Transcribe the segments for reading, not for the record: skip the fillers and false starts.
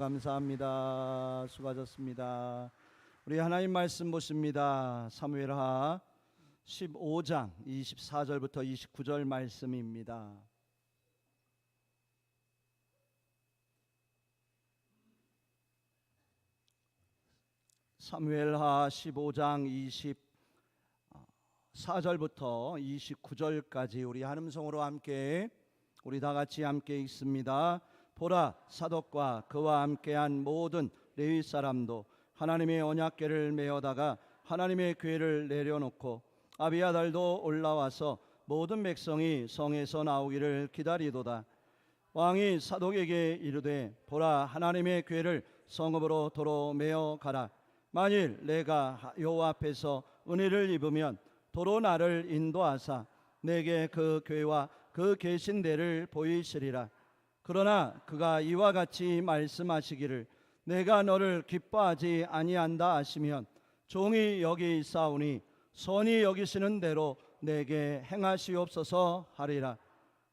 감사합니다. 수고하셨습니다. 우리 하나님 말씀 보십니다. 사무엘하 15장 24절부터 29절 말씀입니다. 사무엘하 15장 24절부터 29절까지 우리 한 음성으로 함께 우리 다 같이 함께 읽습니다. 보라, 사독과 그와 함께한 모든 레위 사람도 하나님의 언약궤를 메어다가 하나님의 궤를 내려놓고 아비아달도 올라와서 모든 백성이 성에서 나오기를 기다리도다. 왕이 사독에게 이르되, 보라, 하나님의 궤를 성읍으로 도로 메어 가라. 만일 내가 여호와 앞에서 은혜를 입으면 도로 나를 인도하사 내게 그 궤와 그 계신 데를 보이시리라. 그러나 그가 이와 같이 말씀하시기를, 내가 너를 기뻐하지 아니한다 하시면 종이 여기 있사오니 선히 여기시는 대로 내게 행하시옵소서 하리라.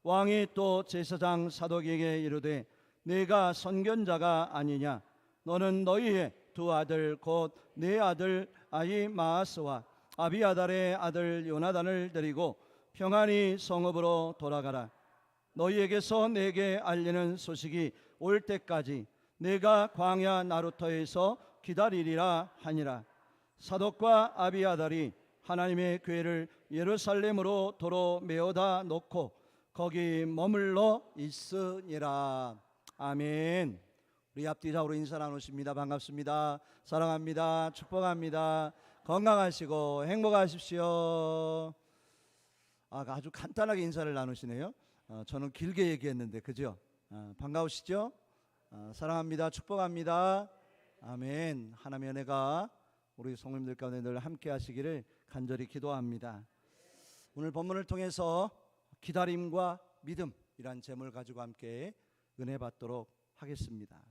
왕이 또 제사장 사독에게 이르되, 네가 선견자가 아니냐? 너는 너희의 두 아들 곧 네 아들 아히마아스와 아비아달의 아들 요나단을 데리고 평안히 성읍으로 돌아가라. 너희에게서 내게 알리는 소식이 올 때까지 내가 광야 나루터에서 기다리리라 하니라. 사독과 아비아달이 하나님의 궤를 예루살렘으로 도로 메어다 놓고 거기 머물러 있으니라. 아멘. 우리 앞뒤좌우로 인사 나누십니다. 반갑습니다. 사랑합니다. 축복합니다. 건강하시고 행복하십시오. 아주 간단하게 인사를 나누시네요. 저는 길게 얘기했는데 그죠? 반가우시죠? 사랑합니다. 축복합니다. 아멘. 하나님의 은혜가 우리 성도님들 가운데 늘 함께 하시기를 간절히 기도합니다. 오늘 본문을 통해서 기다림과 믿음이란 제목을 가지고 함께 은혜 받도록 하겠습니다.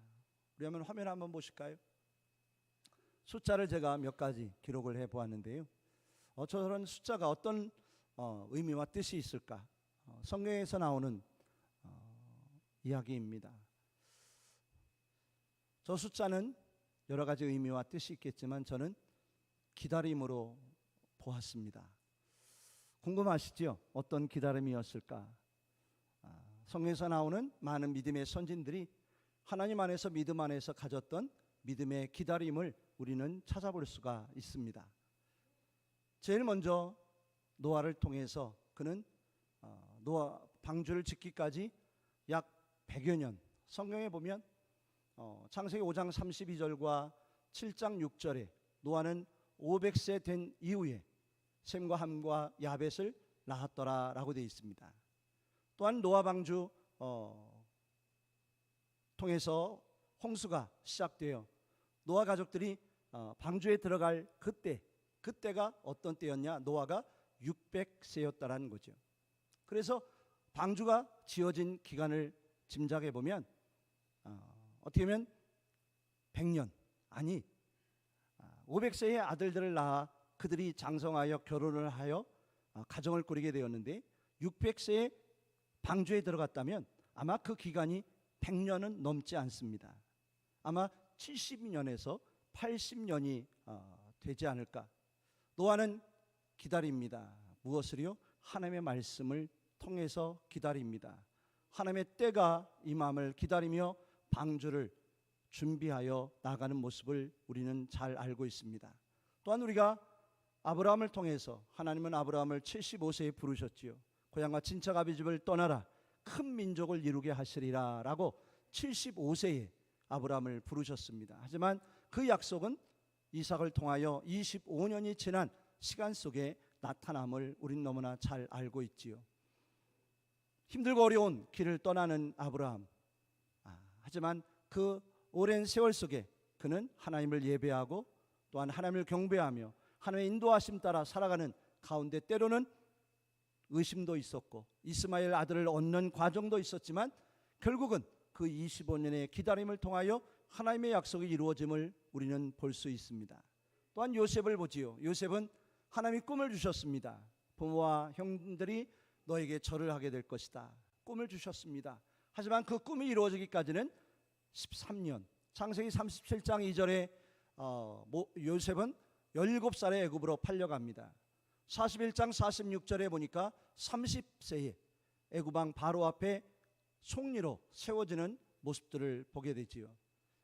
우리 한번 화면 한번 보실까요? 숫자를 제가 몇 가지 기록을 해 보았는데요. 저런 숫자가 어떤 의미와 뜻이 있을까? 성경에서 나오는 이야기입니다. 저 숫자는 여러 가지 의미와 뜻이 있겠지만 저는 기다림으로 보았습니다. 궁금하시죠? 어떤 기다림이었을까? 성경에서 나오는 많은 믿음의 선진들이 하나님 안에서 믿음 안에서 가졌던 믿음의 기다림을 우리는 찾아볼 수가 있습니다. 제일 먼저 노아를 통해서 그는 노아 방주를 짓기까지 약 100여 년, 성경에 보면 창세기 5장 32절과 7장 6절에 노아는 500세 된 이후에 셈과 함과 야벳을 낳았더라라고 되어 있습니다. 또한 노아 방주 통해서 홍수가 시작되어 노아 가족들이 방주에 들어갈 그때가 어떤 때였냐? 노아가 600세였다라는 거죠. 그래서 방주가 지어진 기간을 짐작해 보면 어떻게 보면 100년 아니 500세의 아들들을 낳아 그들이 장성하여 결혼을 하여 가정을 꾸리게 되었는데 600세에 방주에 들어갔다면 아마 그 기간이 100년은 넘지 않습니다. 아마 70년에서 80년이 되지 않을까. 노아는 기다립니다. 무엇을요? 하나님의 말씀을 통해서 기다립니다. 하나님의 때가 임함을 기다리며 방주를 준비하여 나가는 모습을 우리는 잘 알고 있습니다. 또한 우리가 아브라함을 통해서 하나님은 아브라함을 75세에 부르셨지요. 고향과 친척 아비집을 떠나라 큰 민족을 이루게 하시리라 라고 75세에 아브라함을 부르셨습니다. 하지만 그 약속은 이삭을 통하여 25년이 지난 시간 속에 나타남을 우린 너무나 잘 알고 있지요. 힘들고 어려운 길을 떠나는 아브라함, 하지만 그 오랜 세월 속에 그는 하나님을 예배하고 또한 하나님을 경배하며 하나님의 인도하심 따라 살아가는 가운데 때로는 의심도 있었고 이스마엘 아들을 얻는 과정도 있었지만 결국은 그 25년의 기다림을 통하여 하나님의 약속이 이루어짐을 우리는 볼 수 있습니다. 또한 요셉을 보지요. 요셉은 하나님이 꿈을 주셨습니다. 부모와 형들이 너에게 절을 하게 될 것이다. 꿈을 주셨습니다. 하지만 그 꿈이 이루어지기까지는 13년, 창세기 37장 2절에 요셉은 17살에 애굽으로 팔려갑니다. 41장 46절에 보니까 30세에 애굽왕 바로 앞에 송리로 세워지는 모습들을 보게 되지요.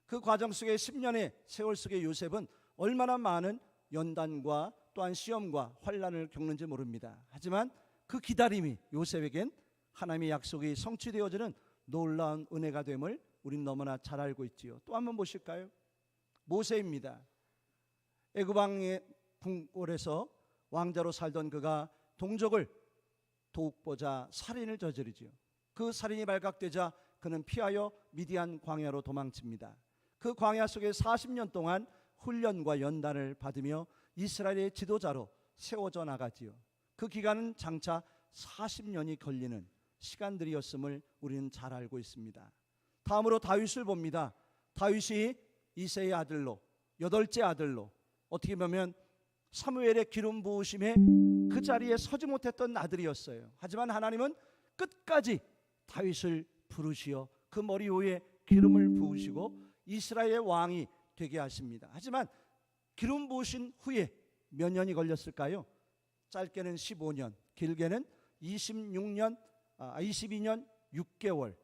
그 과정 속에 10년의 세월 속에 요셉은 얼마나 많은 연단과 또한 시험과 환난을 겪는지 모릅니다. 하지만 그 기다림이 요셉에겐 하나님의 약속이 성취되어지는 놀라운 은혜가 됨을 우린 너무나 잘 알고 있지요. 또 한번 보실까요? 모세입니다. 애굽 왕의 궁궐에서 왕자로 살던 그가 동족을 돕고자 살인을 저지르지요. 그 살인이 발각되자 그는 피하여 미디안 광야로 도망칩니다. 그 광야 속에 40년 동안 훈련과 연단을 받으며 이스라엘의 지도자로 세워져 나가지요. 그 기간은 장차 40년이 걸리는 시간들이었음을 우리는 잘 알고 있습니다. 다음으로 다윗을 봅니다. 다윗이 이새의 아들로, 8째 아들로, 어떻게 보면 사무엘의 기름 부으심에 그 자리에 서지 못했던 아들이었어요. 하지만 하나님은 끝까지 다윗을 부르시어 그 머리 위에 기름을 부으시고 이스라엘의 왕이 되게 하십니다. 하지만 기름 부으신 후에 몇 년이 걸렸을까요? 짧게는 15년, 길게는 22년 6개월.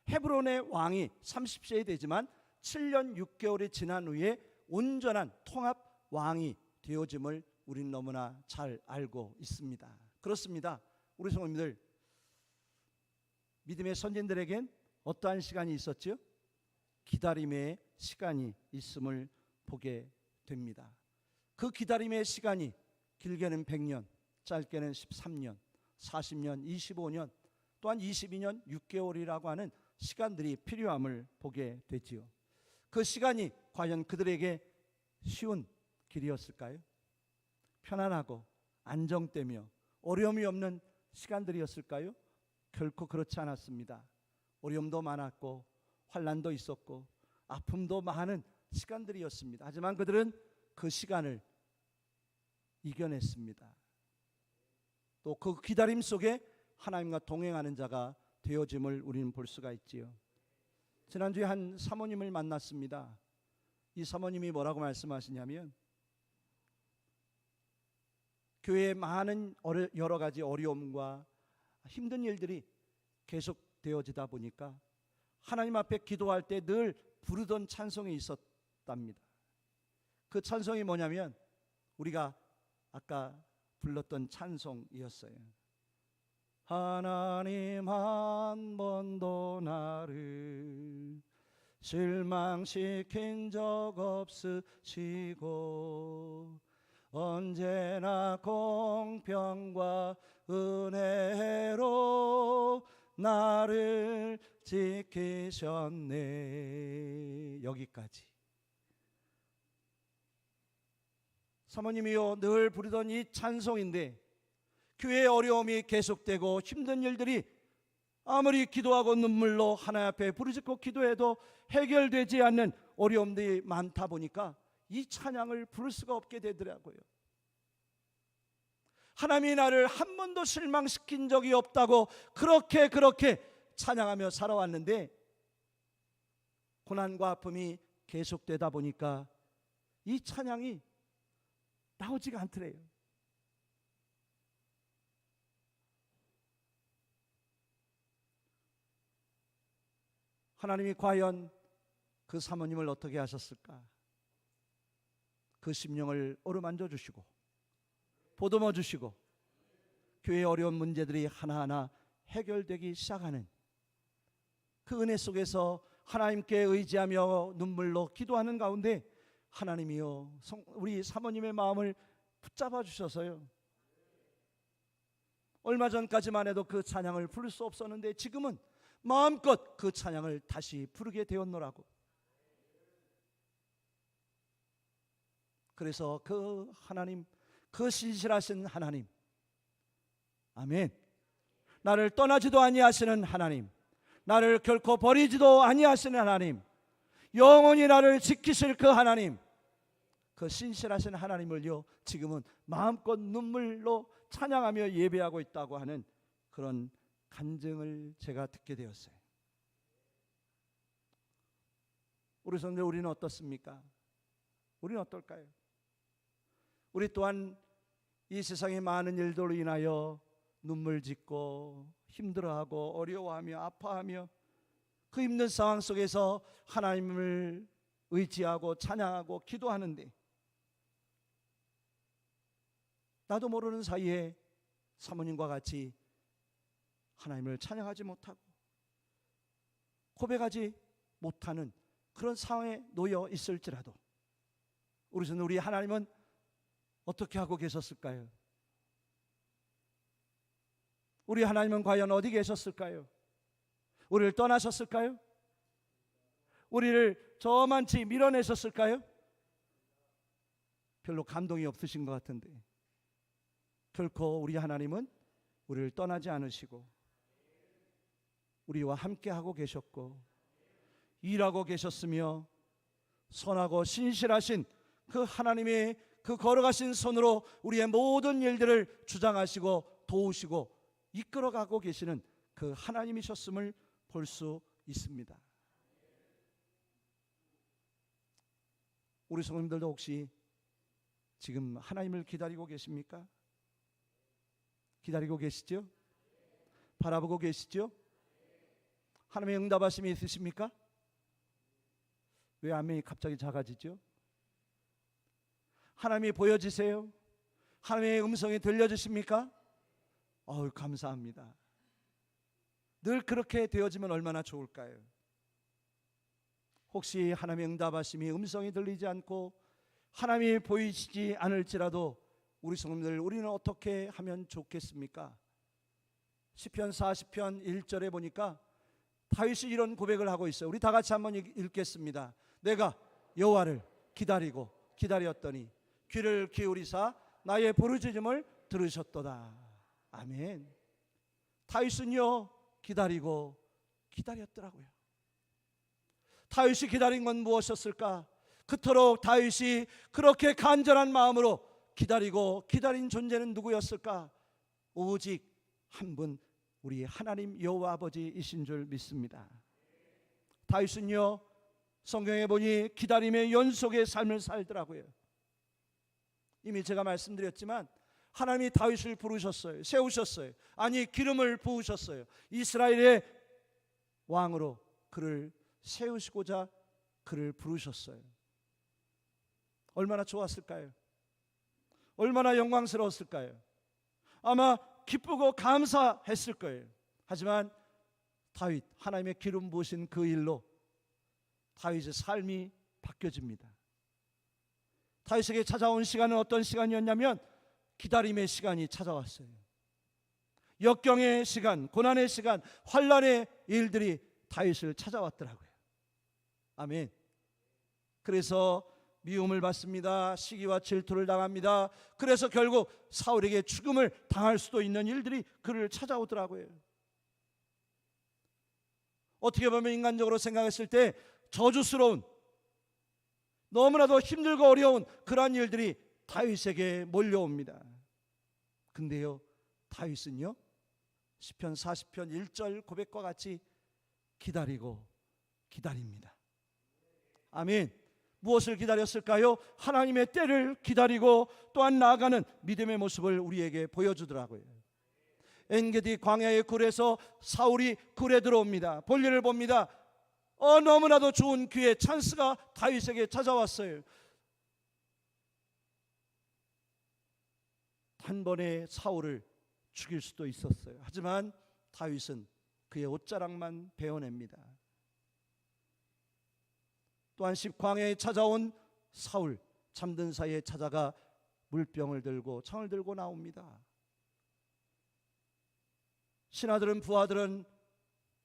헤브론의 왕이 30세에 되지만 7년 6개월이 지난 후에 온전한 통합 왕이 되어짐을 우리는 너무나 잘 알고 있습니다. 그렇습니다. 우리 성도님들, 믿음의 선진들에겐 어떠한 시간이 있었죠? 기다림의 시간이 있음을 보게 됩니다. 그 기다림의 시간이 길게는 100년, 짧게는 13년, 40년, 25년, 또한 22년 6개월이라고 하는 시간들이 필요함을 보게 되지요. 그 시간이 과연 그들에게 쉬운 길이었을까요? 편안하고 안정되며 어려움이 없는 시간들이었을까요? 결코 그렇지 않았습니다. 어려움도 많았고 환난도 있었고 아픔도 많은 시간들이었습니다. 하지만 그들은 그 시간을 이겨냈습니다. 또 그 기다림 속에 하나님과 동행하는 자가 되어짐을 우리는 볼 수가 있지요. 지난주에 한 사모님을 만났습니다. 이 사모님이 뭐라고 말씀하시냐면, 교회에 많은 여러 가지 어려움과 힘든 일들이 계속 되어지다 보니까 하나님 앞에 기도할 때 늘 부르던 찬송이 있었답니다. 그 찬송이 뭐냐면 우리가 아까 불렀던 찬송이었어요. 하나님 한 번도 나를 실망시킨 적 없으시고 언제나 공평과 은혜로 나를 지키셨네. 여기까지. 사모님이요 늘 부르던 이 찬송인데 교회의 어려움이 계속되고 힘든 일들이 아무리 기도하고 눈물로 하나님 앞에 부르짖고 기도해도 해결되지 않는 어려움들이 많다 보니까 이 찬양을 부를 수가 없게 되더라고요. 하나님이 나를 한 번도 실망시킨 적이 없다고 그렇게 찬양하며 살아왔는데 고난과 아픔이 계속되다 보니까 이 찬양이 나오지가 않더래요. 하나님이 과연 그 사모님을 어떻게 하셨을까? 그 심령을 어루만져 주시고 보듬어 주시고 교회의 어려운 문제들이 하나하나 해결되기 시작하는 그 은혜 속에서 하나님께 의지하며 눈물로 기도하는 가운데 하나님이요 우리 사모님의 마음을 붙잡아 주셔서요, 얼마 전까지만 해도 그 찬양을 부를 수 없었는데 지금은 마음껏 그 찬양을 다시 부르게 되었노라고. 그래서 그 하나님, 그 신실하신 하나님, 아멘, 나를 떠나지도 아니하시는 하나님, 나를 결코 버리지도 아니하시는 하나님, 영원히 나를 지키실 그 하나님, 그 신실하신 하나님을요 지금은 마음껏 눈물로 찬양하며 예배하고 있다고 하는 그런 간증을 제가 듣게 되었어요. 우리 성도들, 우리는 어떻습니까? 우리는 어떨까요? 우리 또한 이 세상의 많은 일들로 인하여 눈물 짓고 힘들어하고 어려워하며 아파하며 그 힘든 상황 속에서 하나님을 의지하고 찬양하고 기도하는데, 나도 모르는 사이에 사모님과 같이 하나님을 찬양하지 못하고 고백하지 못하는 그런 상황에 놓여 있을지라도 우리 하나님은 어떻게 하고 계셨을까요? 우리 하나님은 과연 어디 계셨을까요? 우리를 떠나셨을까요? 우리를 저만치 밀어내셨을까요? 별로 감동이 없으신 것 같은데, 결코 우리 하나님은 우리를 떠나지 않으시고 우리와 함께하고 계셨고 일하고 계셨으며, 선하고 신실하신 그 하나님의 그 걸어가신 손으로 우리의 모든 일들을 주장하시고 도우시고 이끌어가고 계시는 그 하나님이셨음을 볼 수 있습니다. 우리 성도님들도 혹시 지금 하나님을 기다리고 계십니까? 기다리고 계시죠? 바라보고 계시죠? 하나님의 응답하심이 있으십니까? 왜 아멘이 갑자기 작아지죠? 하나님이 보여지세요? 하나님의 음성이 들려주십니까? 감사합니다. 늘 그렇게 되어지면 얼마나 좋을까요? 혹시 하나님의 응답하심이 음성이 들리지 않고 하나님이 보이시지 않을지라도 우리 성도님들, 우리는 어떻게 하면 좋겠습니까? 시편 40편 1절에 보니까 다윗이 이런 고백을 하고 있어요. 우리 다 같이 한번 읽겠습니다. 내가 여호와를 기다렸더니 귀를 기울이사 나의 부르짖음을 들으셨도다. 아멘. 다윗은요 기다렸더라고요. 다윗이 기다린 건 무엇이었을까? 그토록 다윗이 그렇게 간절한 마음으로 기다린 존재는 누구였을까? 오직 한 분, 우리 하나님 여호와 아버지이신 줄 믿습니다. 다윗은요 성경에 보니 기다림의 연속의 삶을 살더라고요. 이미 제가 말씀드렸지만 하나님이 다윗을 부르셨어요. 세우셨어요. 아니, 기름을 부으셨어요. 이스라엘의 왕으로 그를 세우시고자 그를 부르셨어요. 얼마나 좋았을까요? 얼마나 영광스러웠을까요? 아마 기쁘고 감사했을 거예요. 하지만 다윗, 하나님의 기름 부으신 그 일로 다윗의 삶이 바뀌어집니다. 다윗에게 찾아온 시간은 어떤 시간이었냐면 기다림의 시간이 찾아왔어요. 역경의 시간, 고난의 시간, 환난의 일들이 다윗을 찾아왔더라고요. 아멘. 그래서 미움을 받습니다. 시기와 질투를 당합니다. 그래서 결국 사울에게 죽음을 당할 수도 있는 일들이 그를 찾아오더라고요. 어떻게 보면 인간적으로 생각했을 때 저주스러운, 너무나도 힘들고 어려운 그러한 일들이 다윗에게 몰려옵니다. 근데요, 다윗은요 시편 40편 1절 고백과 같이 기다립니다. 아멘. 무엇을 기다렸을까요? 하나님의 때를 기다리고 또한 나아가는 믿음의 모습을 우리에게 보여주더라고요. 엔게디 광야의 굴에서 사울이 굴에 들어옵니다. 볼일을 봅니다. 너무나도 좋은 기회, 찬스가 다윗에게 찾아왔어요. 단번에 사울을 죽일 수도 있었어요. 하지만 다윗은 그의 옷자락만 베어냅니다. 또한 광야에 찾아온 사울, 잠든 사이에 찾아가 물병을 들고 창을 들고 나옵니다. 신하들은, 부하들은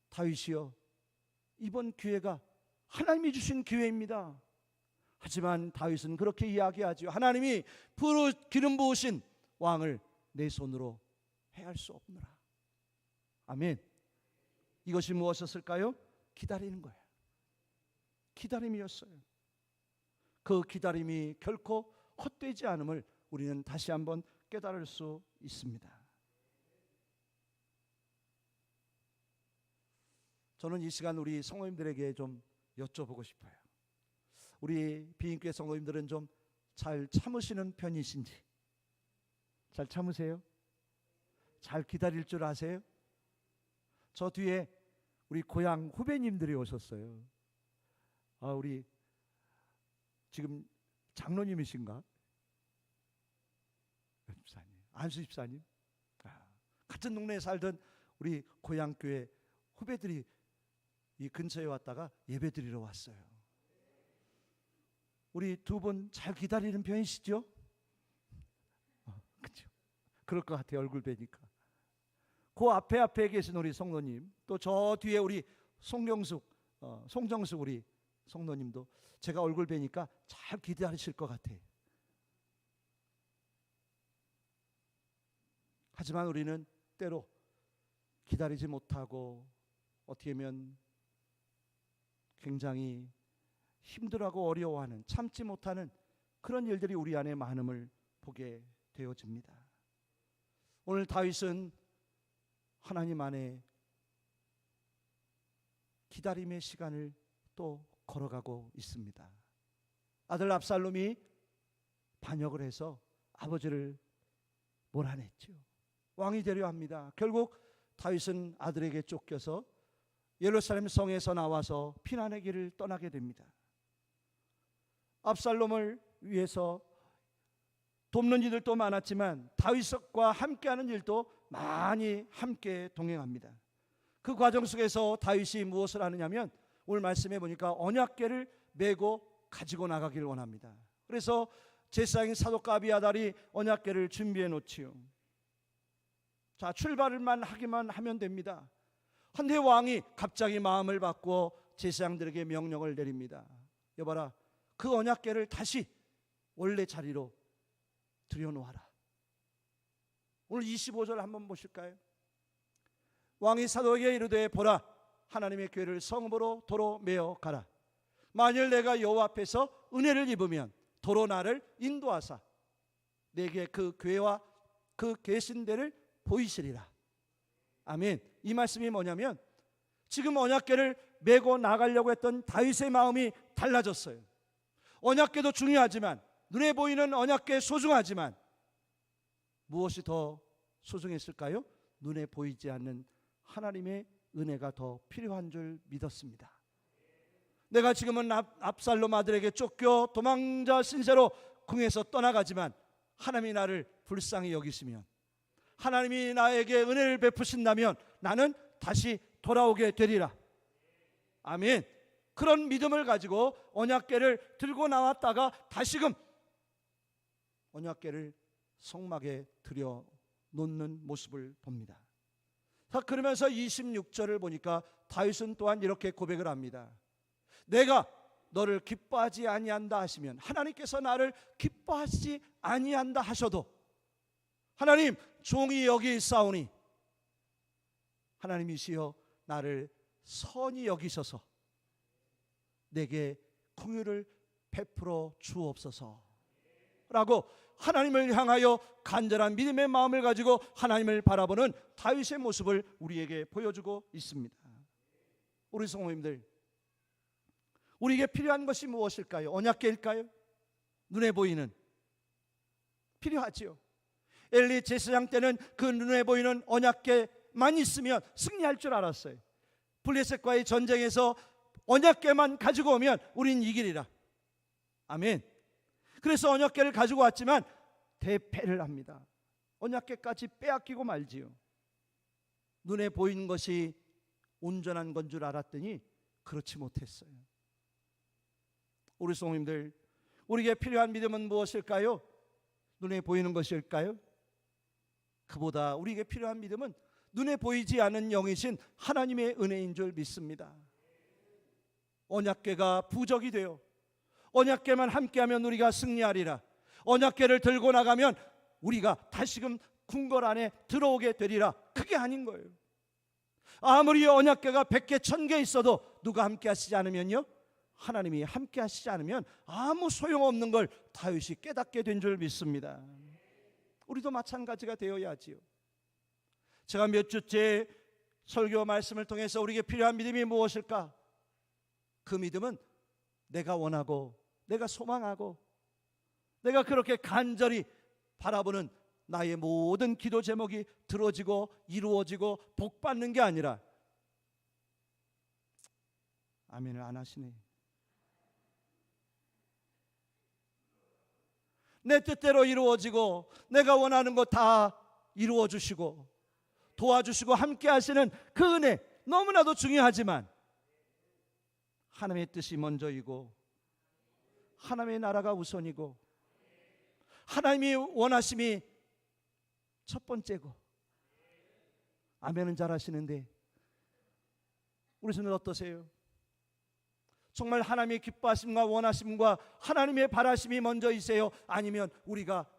다윗이여, 이번 기회가 하나님이 주신 기회입니다. 하지만 다윗은 그렇게 이야기하죠. 하나님이 기름 부으신 왕을 내 손으로 해할 수 없노라. 아멘. 이것이 무엇이었을까요? 기다리는 거예요. 기다림이었어요. 그 기다림이 결코 헛되지 않음을 우리는 다시 한번 깨달을 수 있습니다. 저는 이 시간 우리 성도님들에게 좀 여쭤보고 싶어요. 우리 비인교회 성도님들은 좀 잘 참으시는 편이신지? 잘 참으세요? 잘 기다릴 줄 아세요? 저 뒤에 우리 고향 후배님들이 오셨어요. 우리 지금 장로님이신가? 집사님, 안수 집사님. 같은 동네에 살던 우리 고향 교회 후배들이 이 근처에 왔다가 예배 드리러 왔어요. 우리 두 분 잘 기다리는 편이시죠? 그렇죠. 그럴 것 같아요. 얼굴 뵈니까. 그 앞에 계신 우리 성도님, 또 저 뒤에 우리 송정숙 우리 성도님도 제가 얼굴 뵈니까 잘 기다리실 것 같아요. 하지만 우리는 때로 기다리지 못하고 어떻게 보면 굉장히 힘들어하고 어려워하는, 참지 못하는 그런 일들이 우리 안에 많음을 보게 되어집니다. 오늘 다윗은 하나님 안에 기다림의 시간을 또 걸어가고 있습니다. 아들 압살롬이 반역을 해서 아버지를 몰아냈죠. 왕이 되려 합니다. 결국 다윗은 아들에게 쫓겨서 예루살렘 성에서 나와서 피난의 길을 떠나게 됩니다. 압살롬을 위해서 돕는 이들도 많았지만 다윗과 함께하는 일도 많이 함께 동행합니다. 그 과정 속에서 다윗이 무엇을 하느냐면 오늘 말씀해 보니까 언약궤를 메고 가지고 나가길 원합니다. 그래서 제사장인 사독과 아비아달이 언약궤를 준비해 놓지요. 자, 출발만 하기만 하면 됩니다. 한데 왕이 갑자기 마음을 바꾸어 제사장들에게 명령을 내립니다. 여봐라, 그 언약궤를 다시 원래 자리로 들여놓아라. 오늘 25절 한번 보실까요? 왕이 사독에게 이르되 보라, 하나님의 궤를 성읍으로 도로 메어 가라. 만일 내가 여호와 앞에서 은혜를 입으면 도로 나를 인도하사 내게 그 궤와 그 계신 데를 보이시리라. 아멘. 이 말씀이 뭐냐면 지금 언약궤를 메고 나가려고 했던 다윗의 마음이 달라졌어요. 언약궤도 중요하지만, 눈에 보이는 언약궤 소중하지만 무엇이 더 소중했을까요? 눈에 보이지 않는 하나님의 은혜가 더 필요한 줄 믿었습니다. 내가 지금은 압살롬 아들에게 쫓겨 도망자 신세로 궁에서 떠나가지만 하나님이 나를 불쌍히 여기시면, 하나님이 나에게 은혜를 베푸신다면 나는 다시 돌아오게 되리라. 아멘. 그런 믿음을 가지고 언약궤를 들고 나왔다가 다시금 언약궤를 성막에 들여 놓는 모습을 봅니다. 그러면서 26절을 보니까 다윗은 또한 이렇게 고백을 합니다. 내가 너를 기뻐하지 아니한다 하시면, 하나님께서 나를 기뻐하지 아니한다 하셔도 하나님, 종이 여기 있사오니 하나님이시여 나를 선히 여기셔서 내게 긍휼을 베풀어 주옵소서 라고 하나님을 향하여 간절한 믿음의 마음을 가지고 하나님을 바라보는 다윗의 모습을 우리에게 보여주고 있습니다. 우리 성도님들, 우리에게 필요한 것이 무엇일까요? 언약궤일까요? 눈에 보이는, 필요하지요. 엘리 제사장 때는 그 눈에 보이는 언약궤만 있으면 승리할 줄 알았어요. 블레셋과의 전쟁에서 언약궤만 가지고 오면 우린 이기리라. 아멘. 그래서 언약궤를 가지고 왔지만 대패를 합니다. 언약궤까지 빼앗기고 말지요. 눈에 보이는 것이 온전한 건 줄 알았더니 그렇지 못했어요. 우리 성도님들, 우리에게 필요한 믿음은 무엇일까요? 눈에 보이는 것일까요? 그보다 우리에게 필요한 믿음은 눈에 보이지 않는 영이신 하나님의 은혜인 줄 믿습니다. 언약궤가 부적이 되어 언약궤만 함께하면 우리가 승리하리라. 언약궤를 들고 나가면 우리가 다시금 궁궐 안에 들어오게 되리라. 그게 아닌 거예요. 아무리 언약궤가 100개 1000개 있어도 누가 함께 하시지 않으면요, 하나님이 함께 하시지 않으면 아무 소용없는 걸 다윗이 깨닫게 된 줄 믿습니다. 우리도 마찬가지가 되어야지요. 제가 몇 주째 설교 말씀을 통해서 우리에게 필요한 믿음이 무엇일까? 그 믿음은 내가 원하고 내가 소망하고 내가 그렇게 간절히 바라보는 나의 모든 기도 제목이 들어지고 이루어지고 복받는 게 아니라, 아멘을 안 하시네. 내 뜻대로 이루어지고 내가 원하는 거 다 이루어 주시고 도와주시고 함께 하시는 그 은혜 너무나도 중요하지만, 하나님의 뜻이 먼저이고 하나님의 나라가 우선이고 하나님이 원하심이 첫 번째고, 아멘은 잘 하시는데 우리 손은 어떠세요? 정말 하나님의 기뻐하심과 원하심과 하나님의 바라심이 먼저이세요? 아니면 우리가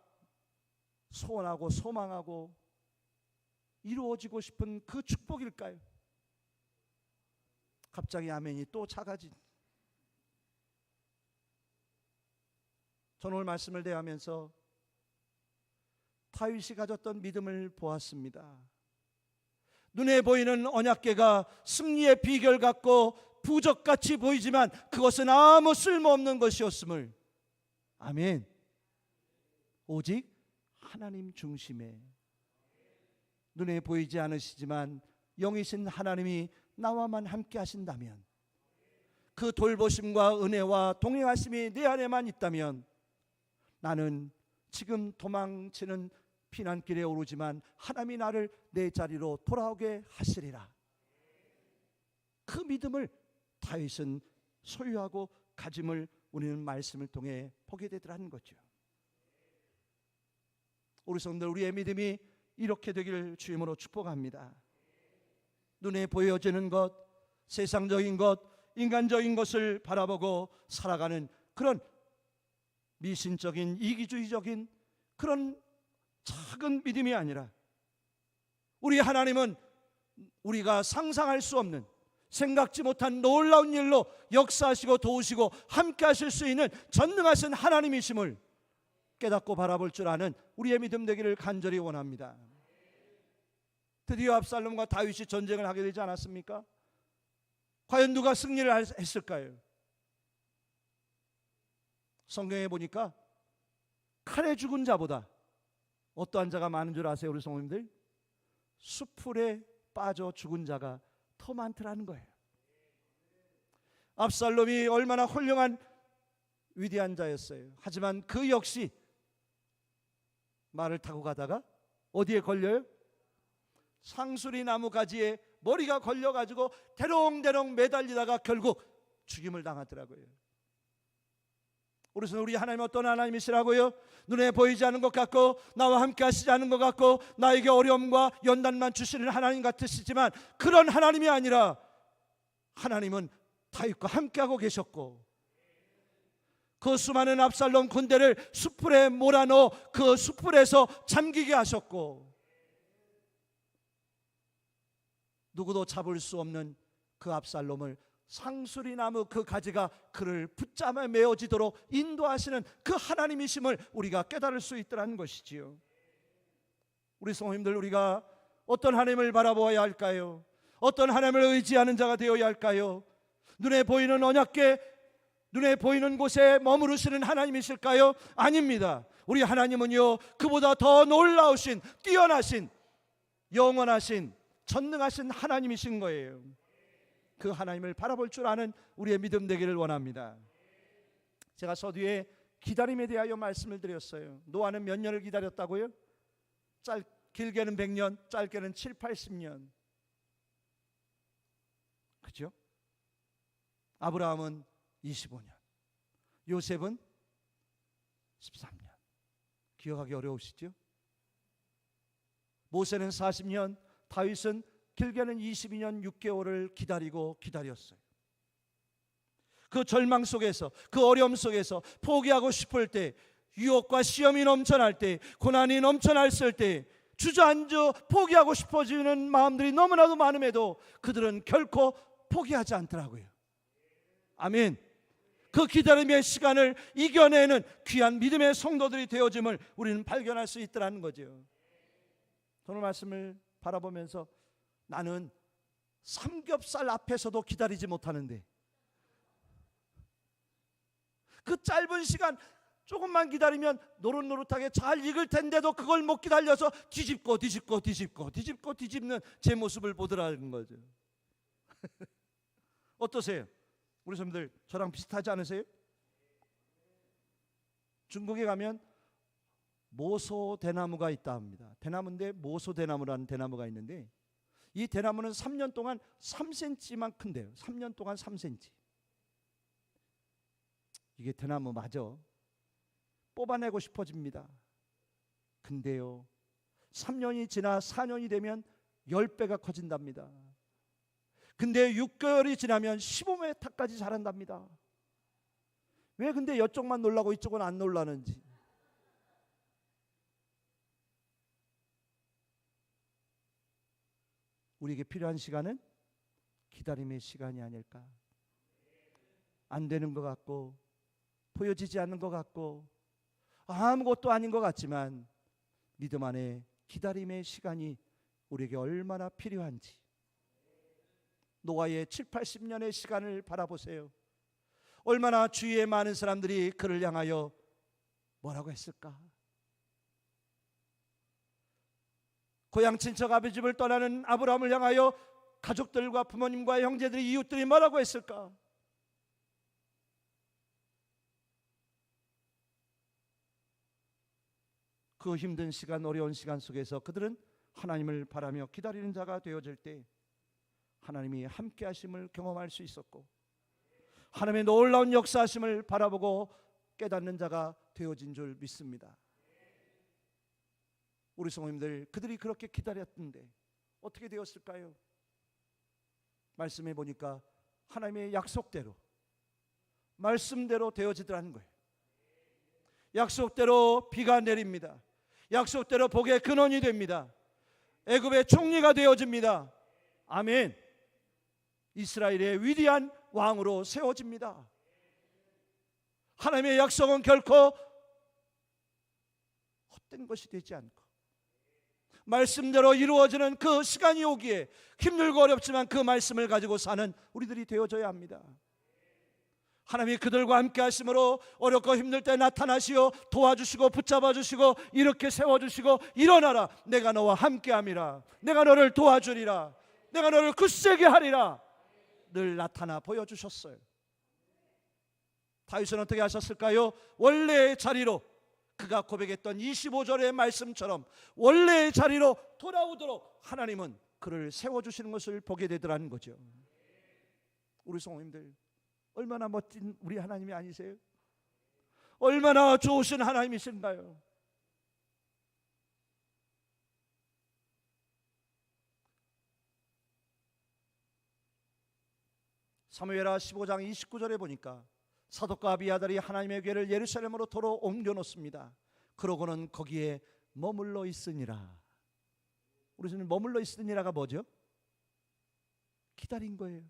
소원하고 소망하고 이루어지고 싶은 그 축복일까요? 갑자기 아멘이 또 작아진. 저는 오늘 말씀을 대하면서 다윗이 가졌던 믿음을 보았습니다. 눈에 보이는 언약궤가 승리의 비결 같고 부적같이 보이지만 그것은 아무 쓸모없는 것이었음을, 아멘, 오직 하나님 중심에, 눈에 보이지 않으시지만 영이신 하나님이 나와만 함께 하신다면, 그 돌보심과 은혜와 동행하심이 내 안에만 있다면 나는 지금 도망치는 피난길에 오르지만 하나님이 나를 내 자리로 돌아오게 하시리라. 그 믿음을 다윗은 소유하고 가짐을 우리는 말씀을 통해 보게 되더라는 거죠. 우리 성도들, 우리의 믿음이 이렇게 되기를 주임으로 축복합니다. 눈에 보여지는 것, 세상적인 것, 인간적인 것을 바라보고 살아가는 그런 미신적인 이기주의적인 그런 작은 믿음이 아니라, 우리 하나님은 우리가 상상할 수 없는, 생각지 못한 놀라운 일로 역사하시고 도우시고 함께 하실 수 있는 전능하신 하나님이심을 깨닫고 바라볼 줄 아는 우리의 믿음 되기를 간절히 원합니다. 드디어 압살롬과 다윗이 전쟁을 하게 되지 않았습니까? 과연 누가 승리를 했을까요? 성경에 보니까 칼에 죽은 자보다 어떠한 자가 많은 줄 아세요, 우리 성도님들? 수풀에 빠져 죽은 자가 더 많더라는 거예요. 압살롬이 얼마나 훌륭한 위대한 자였어요. 하지만 그 역시 말을 타고 가다가 어디에 걸려요? 상수리 나무 가지에 머리가 걸려가지고 대롱대롱 매달리다가 결국 죽임을 당하더라고요. 우리 하나님 어떤 하나님이시라고요? 눈에 보이지 않는 것 같고 나와 함께 하시지 않은 것 같고 나에게 어려움과 연단만 주시는 하나님 같으시지만, 그런 하나님이 아니라 하나님은 다윗과 함께하고 계셨고, 그 수많은 압살롬 군대를 숯불에 몰아넣어 그 숯불에서 잠기게 하셨고, 누구도 잡을 수 없는 그 압살롬을 상수리나무 그 가지가 그를 붙잡아 메어지도록 인도하시는 그 하나님이심을 우리가 깨달을 수 있더라는 것이지요. 우리 성도님들, 우리가 어떤 하나님을 바라보아야 할까요? 어떤 하나님을 의지하는 자가 되어야 할까요? 눈에 보이는 언약궤, 눈에 보이는 곳에 머무르시는 하나님이실까요? 아닙니다. 우리 하나님은요, 그보다 더 놀라우신, 뛰어나신, 영원하신, 전능하신 하나님이신 거예요. 그 하나님을 바라볼 줄 아는 우리의 믿음 되기를 원합니다. 제가 서두에 기다림에 대하여 말씀을 드렸어요. 노아는 몇 년을 기다렸다고요? 길게는 100년, 짧게는 7, 80년. 그죠? 아브라함은 25년, 요셉은 13년. 기억하기 어려우시죠? 모세는 40년, 다윗은 길게는 22년 6개월을 기다렸어요. 그 절망 속에서, 그 어려움 속에서 포기하고 싶을 때, 유혹과 시험이 넘쳐날 때, 고난이 넘쳐났을 때 주저앉아 포기하고 싶어지는 마음들이 너무나도 많음에도 그들은 결코 포기하지 않더라고요. 아멘. 그 기다림의 시간을 이겨내는 귀한 믿음의 성도들이 되어짐을 우리는 발견할 수 있더라는 거죠. 오늘 말씀을 바라보면서 나는 삼겹살 앞에서도 기다리지 못하는데, 그 짧은 시간 조금만 기다리면 노릇노릇하게 잘 익을 텐데도 그걸 못 기다려서 뒤집고 뒤집는 제 모습을 보더라는 거죠. 어떠세요? 우리 선생님들 저랑 비슷하지 않으세요? 중국에 가면 모소대나무가 있다 합니다. 대나무인데 모소대나무라는 대나무가 있는데 이 대나무는 3년 동안 3cm만 큰데요. 3년 동안 3cm. 이게 대나무 맞아. 뽑아내고 싶어집니다. 근데요, 3년이 지나 4년이 되면 10배가 커진답니다. 근데 6개월이 지나면 15m까지 자란답니다. 왜 근데 이쪽만 놀라고 이쪽은 안 놀라는지. 우리에게 필요한 시간은 기다림의 시간이 아닐까. 안 되는 것 같고 보여지지 않는 것 같고 아무것도 아닌 것 같지만 믿음 안에 기다림의 시간이 우리에게 얼마나 필요한지. 노아의 7, 80년의 시간을 바라보세요. 얼마나 주위에 많은 사람들이 그를 향하여 뭐라고 했을까? 고향 친척 아버지 집을 떠나는 아브라함을 향하여 가족들과 부모님과 형제들이 이웃들이 뭐라고 했을까? 그 힘든 시간, 어려운 시간 속에서 그들은 하나님을 바라며 기다리는 자가 되어질 때 하나님이 함께 하심을 경험할 수 있었고 하나님의 놀라운 역사하심을 바라보고 깨닫는 자가 되어진 줄 믿습니다. 우리 성도님들, 그들이 그렇게 기다렸는데 어떻게 되었을까요? 말씀해 보니까 하나님의 약속대로, 말씀대로 되어지더라는 거예요. 약속대로 비가 내립니다. 약속대로 복의 근원이 됩니다. 애굽의 총리가 되어집니다. 아멘. 이스라엘의 위대한 왕으로 세워집니다. 하나님의 약속은 결코 헛된 것이 되지 않고 말씀대로 이루어지는 그 시간이 오기에 힘들고 어렵지만 그 말씀을 가지고 사는 우리들이 되어져야 합니다. 하나님이 그들과 함께 하심으로 어렵고 힘들 때 나타나시어 도와주시고 붙잡아 주시고 이렇게 세워주시고 일어나라, 내가 너와 함께 함이라, 내가 너를 도와주리라, 내가 너를 굳세게 하리라 늘 나타나 보여주셨어요. 다윗은 어떻게 하셨을까요? 원래의 자리로, 그가 고백했던 25절의 말씀처럼 원래의 자리로 돌아오도록 하나님은 그를 세워주시는 것을 보게 되더라는 거죠. 우리 성도님들, 얼마나 멋진 우리 하나님이 아니세요? 얼마나 좋으신 하나님이신가요? 사무엘하 15장 29절에 보니까 사독과 아비아달이 하나님의 궤를 예루살렘으로 도로 옮겨 놓습니다. 그러고는 거기에 머물러 있으니라. 우리 주님, 머물러 있으니라가 뭐죠? 기다린 거예요.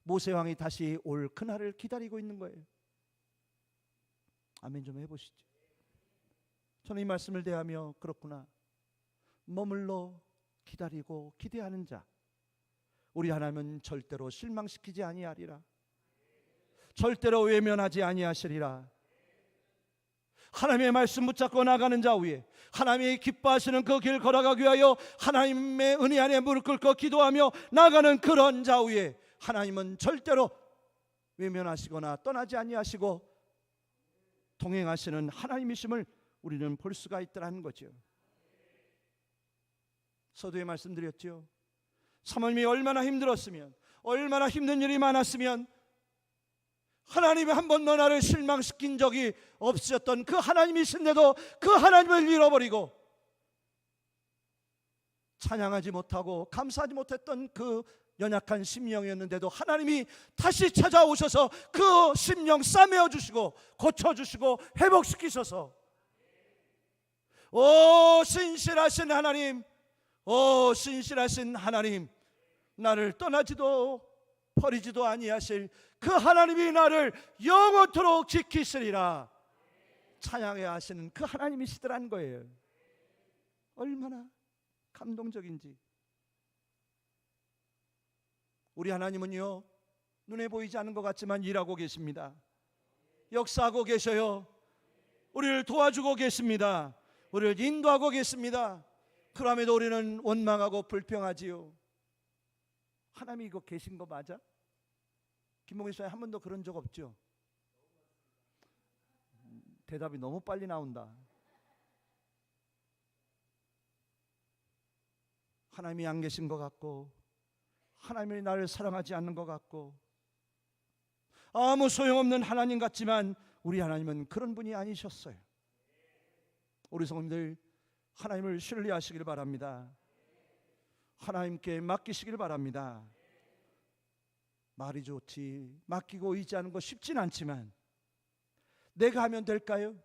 모세왕이 다시 올 그날을 기다리고 있는 거예요. 아멘 좀 해보시죠. 저는 이 말씀을 대하며 그렇구나, 머물러 기다리고 기대하는 자, 우리 하나님은 절대로 실망시키지 아니하리라. 절대로 외면하지 아니하시리라. 하나님의 말씀 붙잡고 나가는 자 위에 하나님이 기뻐하시는 그 길 걸어가기 위하여 하나님의 은혜 안에 무릎 꿇고 기도하며 나가는 그런 자 위에 하나님은 절대로 외면하시거나 떠나지 아니하시고 동행하시는 하나님이심을 우리는 볼 수가 있다는 거죠. 서두에 말씀드렸죠. 사모님이 얼마나 힘들었으면, 얼마나 힘든 일이 많았으면 하나님이 한 번도 나를 실망시킨 적이 없으셨던 그 하나님이신데도 그 하나님을 잃어버리고 찬양하지 못하고 감사하지 못했던 그 연약한 심령이었는데도 하나님이 다시 찾아오셔서 그 심령 싸매어 주시고 고쳐주시고 회복시키셔서, 오 신실하신 하나님, 오 신실하신 하나님, 나를 떠나지도 버리지도 아니하실 그 하나님이 나를 영원토록 지키시리라 찬양해야 하시는 그 하나님이시더란 거예요. 얼마나 감동적인지. 우리 하나님은요, 눈에 보이지 않는 것 같지만 일하고 계십니다. 역사하고 계셔요. 우리를 도와주고 계십니다. 우리를 인도하고 계십니다. 그럼에도 우리는 원망하고 불평하지요. 하나님이 이거 계신 거 맞아? 김봉희 씨는 한 번도 그런 적 없죠? 대답이 너무 빨리 나온다. 하나님이 안 계신 것 같고, 하나님이 나를 사랑하지 않는 것 같고, 아무 소용없는 하나님 같지만 우리 하나님은 그런 분이 아니셨어요. 우리 성도님들 하나님을 신뢰하시길 바랍니다. 하나님께 맡기시길 바랍니다. 말이 좋지, 맡기고 의지하는 거 쉽진 않지만 내가 하면 될까요?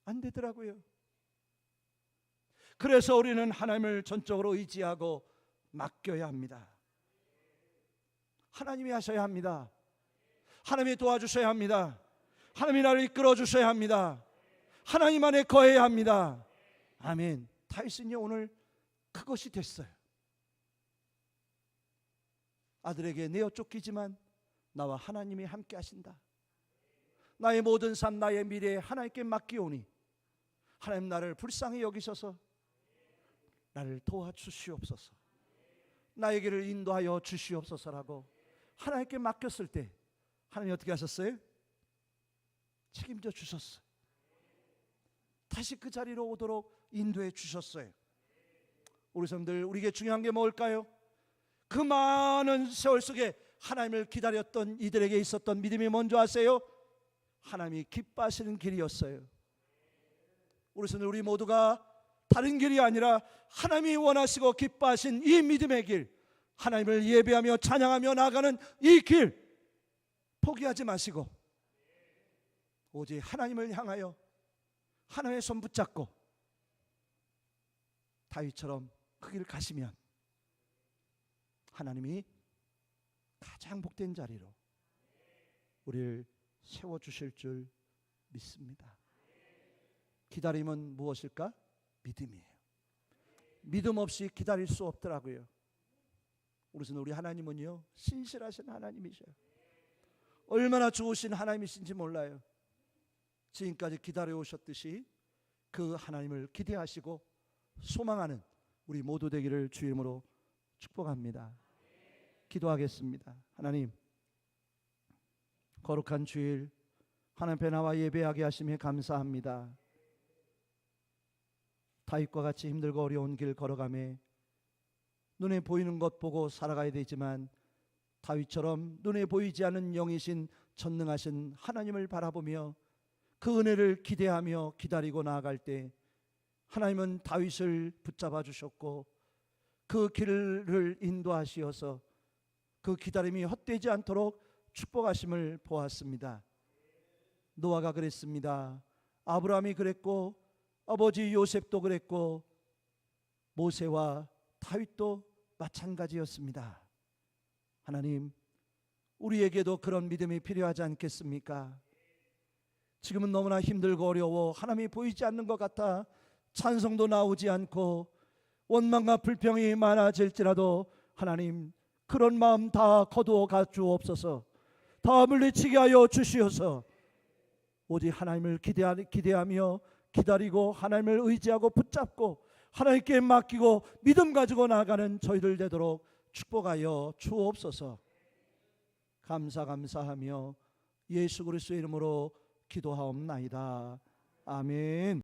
안 되더라고요. 그래서 우리는 하나님을 전적으로 의지하고 맡겨야 합니다. 하나님이 하셔야 합니다. 하나님이 도와주셔야 합니다. 하나님이 나를 이끌어 주셔야 합니다. 하나님 안에 거해야 합니다. 아멘. 다윗은요 오늘 그것이 됐어요. 아들에게 내어 쫓기지만 나와 하나님이 함께 하신다. 나의 모든 삶, 나의 미래에 하나님께 맡기오니 하나님 나를 불쌍히 여기셔서 나를 도와주시옵소서, 나의 길을 인도하여 주시옵소서라고 하나님께 맡겼을 때 하나님이 어떻게 하셨어요? 책임져 주셨어요. 다시 그 자리로 오도록 인도해 주셨어요. 우리 성도들, 우리에게 중요한 게 뭘까요? 그 많은 세월 속에 하나님을 기다렸던 이들에게 있었던 믿음이 뭔지 아세요? 하나님이 기뻐하시는 길이었어요. 우리 성도들, 우리 모두가 다른 길이 아니라 하나님이 원하시고 기뻐하신 이 믿음의 길, 하나님을 예배하며 찬양하며 나아가는 이 길 포기하지 마시고 오직 하나님을 향하여 하나님의 손 붙잡고 다윗처럼 그 길을 가시면 하나님이 가장 복된 자리로 우리를 세워주실 줄 믿습니다. 기다림은 무엇일까? 믿음이에요. 믿음 없이 기다릴 수 없더라고요. 우리 하나님은요 신실하신 하나님이셔요. 얼마나 좋으신 하나님이신지 몰라요. 지금까지 기다려 오셨듯이 그 하나님을 기대하시고 소망하는 우리 모두 되기를 주 이름으로 축복합니다. 기도하겠습니다. 하나님, 거룩한 주일 하나님 앞에 나와 예배하게 하심에 감사합니다. 다윗과 같이 힘들고 어려운 길 걸어가며 눈에 보이는 것 보고 살아가야 되지만 다윗처럼 눈에 보이지 않는 영이신 전능하신 하나님을 바라보며 그 은혜를 기대하며 기다리고 나아갈 때 하나님은 다윗을 붙잡아 주셨고 그 길을 인도하시어서 그 기다림이 헛되지 않도록 축복하심을 보았습니다. 노아가 그랬습니다. 아브라함이 그랬고 아버지 요셉도 그랬고 모세와 다윗도 마찬가지였습니다. 하나님, 우리에게도 그런 믿음이 필요하지 않겠습니까? 지금은 너무나 힘들고 어려워 하나님이 보이지 않는 것 같아 찬송도 나오지 않고 원망과 불평이 많아질지라도 하나님, 그런 마음 다 거두어 가 주옵소서. 다 물리치게 하여 주시어서 오직 하나님을 기대하며 기다리고 하나님을 의지하고 붙잡고 하나님께 맡기고 믿음 가지고 나아가는 저희들 되도록 축복하여 주옵소서. 감사하며 예수 그리스도의 이름으로 기도하옵나이다. 아멘.